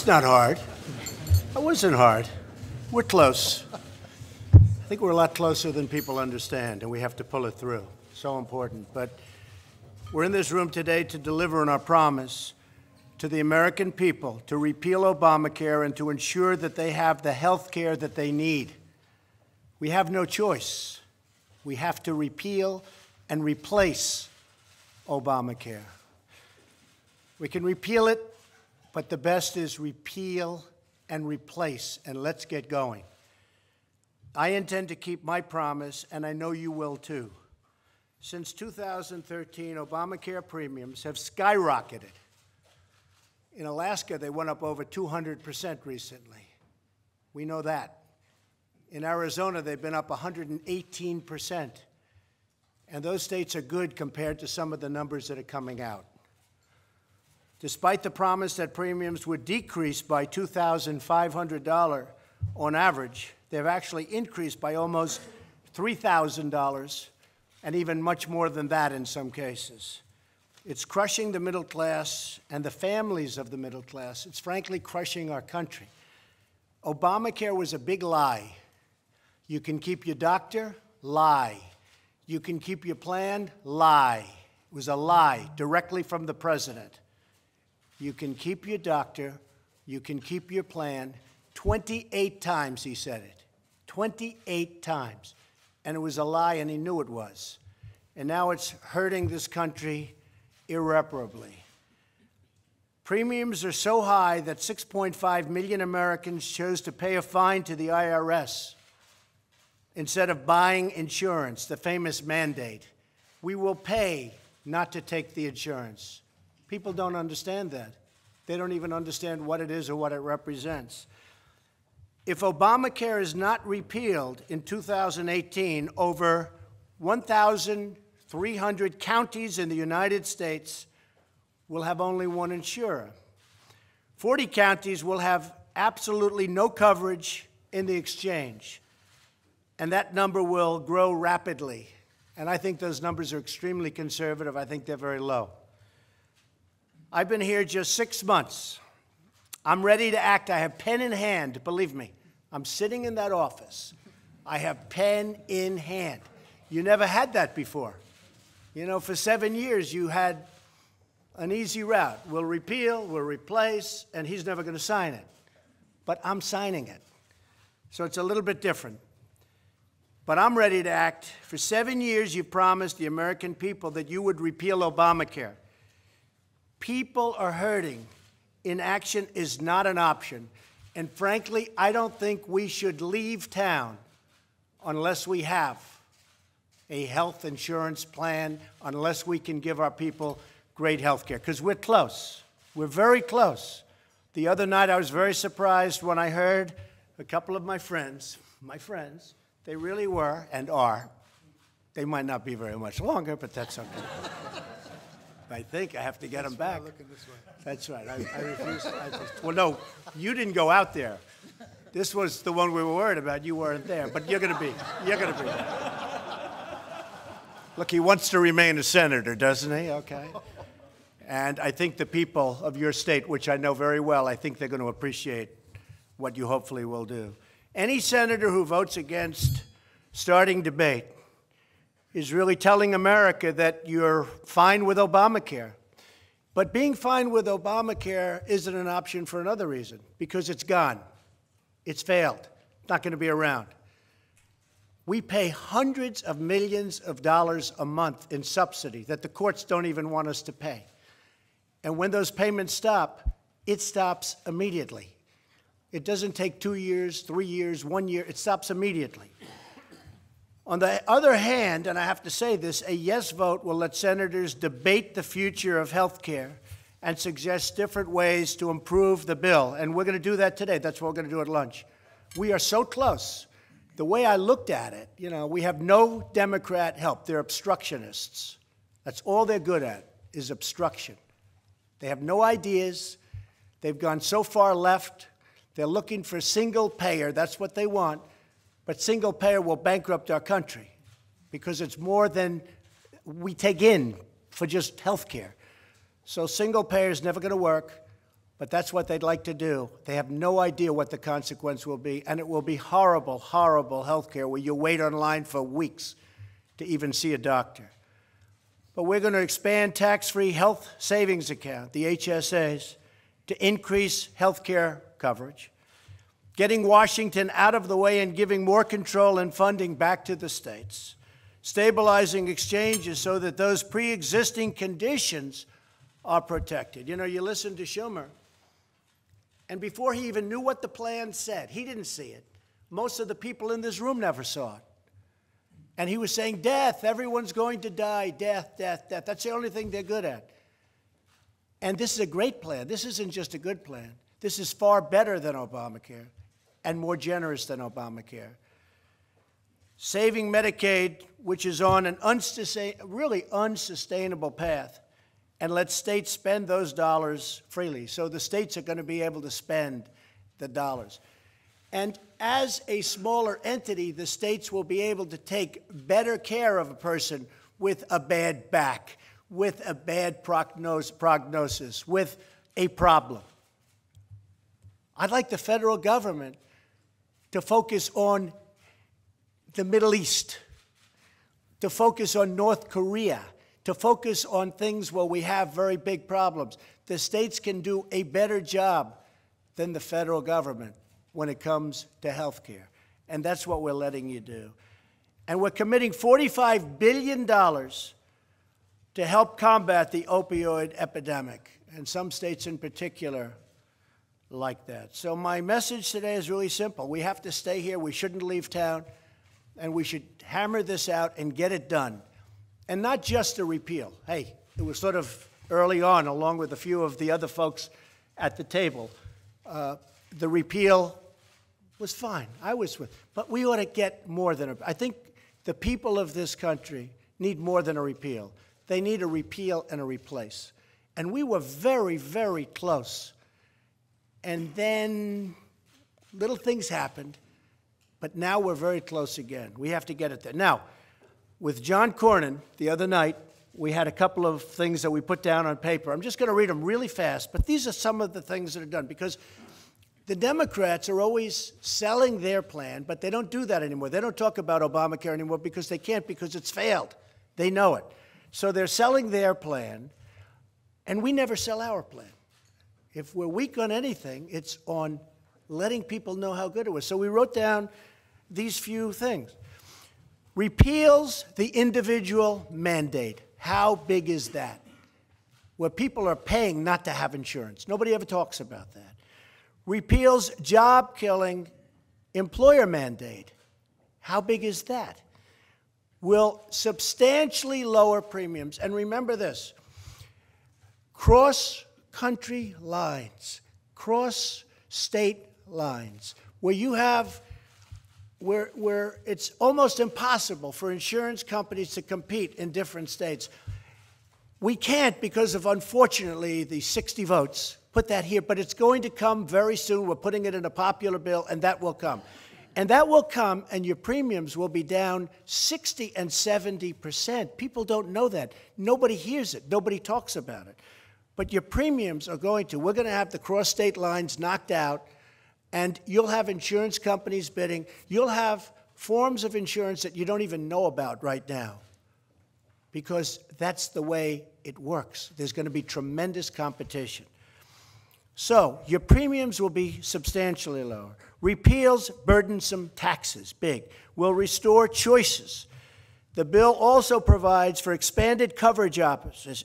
That's not hard. That wasn't hard. We're close. I think we're a lot closer than people understand, and we have to pull it through. So important. But we're in this room today to deliver on our promise to the American people to repeal Obamacare and to ensure that they have the health care that they need. We have no choice. We have to repeal and replace Obamacare. We can repeal it, but the best is repeal and replace, and let's get going. I intend to keep my promise, and I know you will too. Since 2013, Obamacare premiums have skyrocketed. In Alaska, they went up over 200% recently. We know that. In Arizona, they've been up 118%. And those states are good compared to some of the numbers that are coming out. Despite the promise that premiums would decrease by $2,500 on average, they've actually increased by almost $3,000, and even much more than that in some cases. It's crushing the middle class and the families of the middle class. It's frankly crushing our country. Obamacare was a big lie. You can keep your doctor, lie. You can keep your plan, lie. It was a lie directly from the president. You can keep your doctor, you can keep your plan. 28 times he said it. 28 times. And it was a lie, and he knew it was. And now it's hurting this country irreparably. Premiums are so high that 6.5 million Americans chose to pay a fine to the IRS instead of buying insurance, the famous mandate. We will pay not to take the insurance. People don't understand that. They don't even understand what it is or what it represents. If Obamacare is not repealed in 2018, over 1,300 counties in the United States will have only one insurer. 40 counties will have absolutely no coverage in the exchange. And that number will grow rapidly. And I think those numbers are extremely conservative. I think they're very low. I've been here just 6 months. I'm ready to act. I have pen in hand, believe me. I'm sitting in that office. I have pen in hand. You never had that before. You know, for 7 years, you had an easy route. We'll repeal, we'll replace, and he's never going to sign it. But I'm signing it. So it's a little bit different. But I'm ready to act. For 7 years, you promised the American people that you would repeal Obamacare. People are hurting. Inaction is not an option. And frankly, I don't think we should leave town unless we have a health insurance plan, unless we can give our people great health care, because we're close. We're very close. The other night, I was very surprised when I heard a couple of my friends, they really were and are. They might not be very much longer, but that's okay. I think I have to get them back. That's right. I refuse. Well, no, you didn't go out there. This was the one we were worried about. You weren't there, but you're going to be. You're going to be there. Look, he wants to remain a senator, doesn't he? Okay. And I think the people of your state, which I know very well, I think they're going to appreciate what you hopefully will do. Any senator who votes against starting debate is really telling America that you're fine with Obamacare. But being fine with Obamacare isn't an option for another reason, because it's gone. It's failed. It's not going to be around. We pay hundreds of millions of dollars a month in subsidy that the courts don't even want us to pay. And when those payments stop, it stops immediately. It doesn't take 2 years, 3 years, 1 year. It stops immediately. On the other hand, and I have to say this, a yes vote will let senators debate the future of health care and suggest different ways to improve the bill. And we're going to do that today. That's what we're going to do at lunch. We are so close. The way I looked at it, you know, we have no Democrat help. They're obstructionists. That's all they're good at, is obstruction. They have no ideas. They've gone so far left. They're looking for single payer. That's what they want. But single payer will bankrupt our country because it's more than we take in for just health care. So single payer is never going to work. But that's what they'd like to do. They have no idea what the consequence will be, and it will be horrible, horrible health care where you wait online for weeks to even see a doctor. But we're going to expand tax-free health savings account, the HSAs, to increase health care coverage, getting Washington out of the way and giving more control and funding back to the states, stabilizing exchanges so that those pre-existing conditions are protected. You know, you listen to Schumer, and before he even knew what the plan said, he didn't see it. Most of the people in this room never saw it. And he was saying, death, everyone's going to die, death, death, death. That's the only thing they're good at. And this is a great plan. This isn't just a good plan. This is far better than Obamacare and more generous than Obamacare. Saving Medicaid, which is on an really unsustainable path, and let states spend those dollars freely. So the states are going to be able to spend the dollars. And as a smaller entity, the states will be able to take better care of a person with a bad back, with a bad prognosis, with a problem. I'd like the federal government to focus on the Middle East, to focus on North Korea, to focus on things where we have very big problems. The states can do a better job than the federal government when it comes to health care. And that's what we're letting you do. And we're committing $45 billion to help combat the opioid epidemic, and some states in particular like that. So my message today is really simple. We have to stay here. We shouldn't leave town. And we should hammer this out and get it done. And not just a repeal. Hey, it was sort of early on, along with a few of the other folks at the table. The repeal was fine. I was with, but we ought to get more than a, I think the people of this country need more than a repeal. They need a repeal and a replace. And we were very, very close. And then little things happened, but now we're very close again. We have to get it there. Now, with John Cornyn the other night, we had a couple of things that we put down on paper. I'm just going to read them really fast, but these are some of the things that are done, because the Democrats are always selling their plan, but they don't do that anymore. They don't talk about Obamacare anymore because they can't, because it's failed. They know it. So they're selling their plan, and we never sell our plan. If we're weak on anything, it's on letting people know how good it was. So we wrote down these few things. Repeals the individual mandate. How big is that? Where people are paying not to have insurance. Nobody ever talks about that. Repeals job-killing employer mandate. How big is that? Will substantially lower premiums. And remember this, cross-country lines, cross-state lines, where you have, where it's almost impossible for insurance companies to compete in different states. We can't because of, unfortunately, the 60 votes. Put that here, but it's going to come very soon. We're putting it in a popular bill, and that will come. And that will come, and your premiums will be down 60 and 70%. People don't know that. Nobody hears it. Nobody talks about it. But your premiums are going to. We're going to have the cross-state lines knocked out, and you'll have insurance companies bidding. You'll have forms of insurance that you don't even know about right now, because that's the way it works. There's going to be tremendous competition. So your premiums will be substantially lower. Repeals burdensome taxes, big. Will restore choices. The bill also provides for expanded coverage options.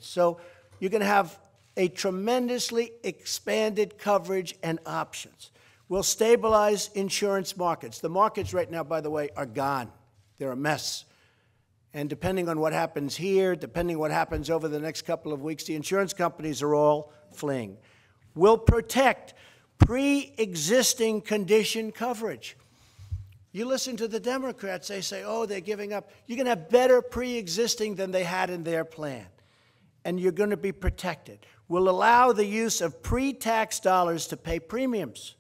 So you're going to have a tremendously expanded coverage and options. Will stabilize insurance markets. The markets right now, by the way, are gone. They're a mess. And depending on what happens here, depending on what happens over the next couple of weeks, the insurance companies are all fleeing. Will protect pre-existing condition coverage. You listen to the Democrats, they say, oh, they're giving up. You're going to have better pre-existing than they had in their plan. And you're going to be protected. Will allow the use of pre-tax dollars to pay premiums.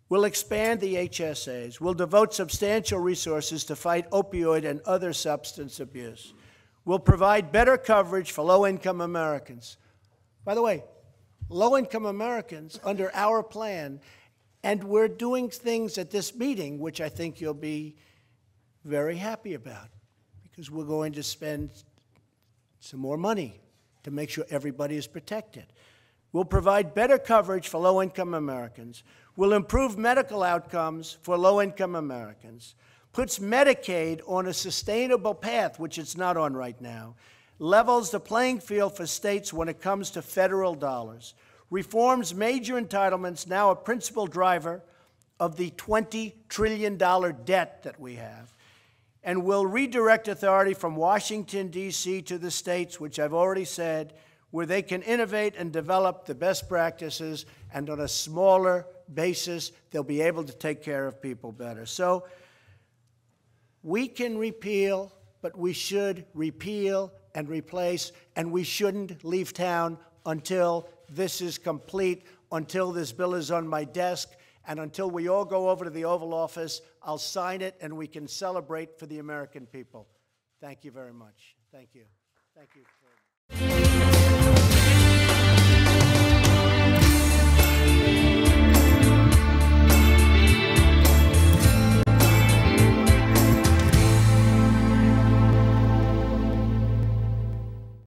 Will expand the HSAs. Will devote substantial resources to fight opioid and other substance abuse. Will provide better coverage for low-income Americans. By the way, low-income Americans under our plan, and we're doing things at this meeting which I think you'll be very happy about, because we're going to spend some more money to make sure everybody is protected. We'll provide better coverage for low-income Americans. We'll improve medical outcomes for low-income Americans. Puts Medicaid on a sustainable path, which it's not on right now. Levels the playing field for states when it comes to federal dollars. Reforms major entitlements, now a principal driver of the $20 trillion debt that we have. And will redirect authority from Washington, D.C. to the states, which I've already said, where they can innovate and develop the best practices, and on a smaller basis, they'll be able to take care of people better. So we can repeal, but we should repeal and replace, and we shouldn't leave town until this is complete, until this bill is on my desk, and until we all go over to the Oval Office. I'll sign it, and we can celebrate for the American people. Thank you very much. Thank you. Thank you.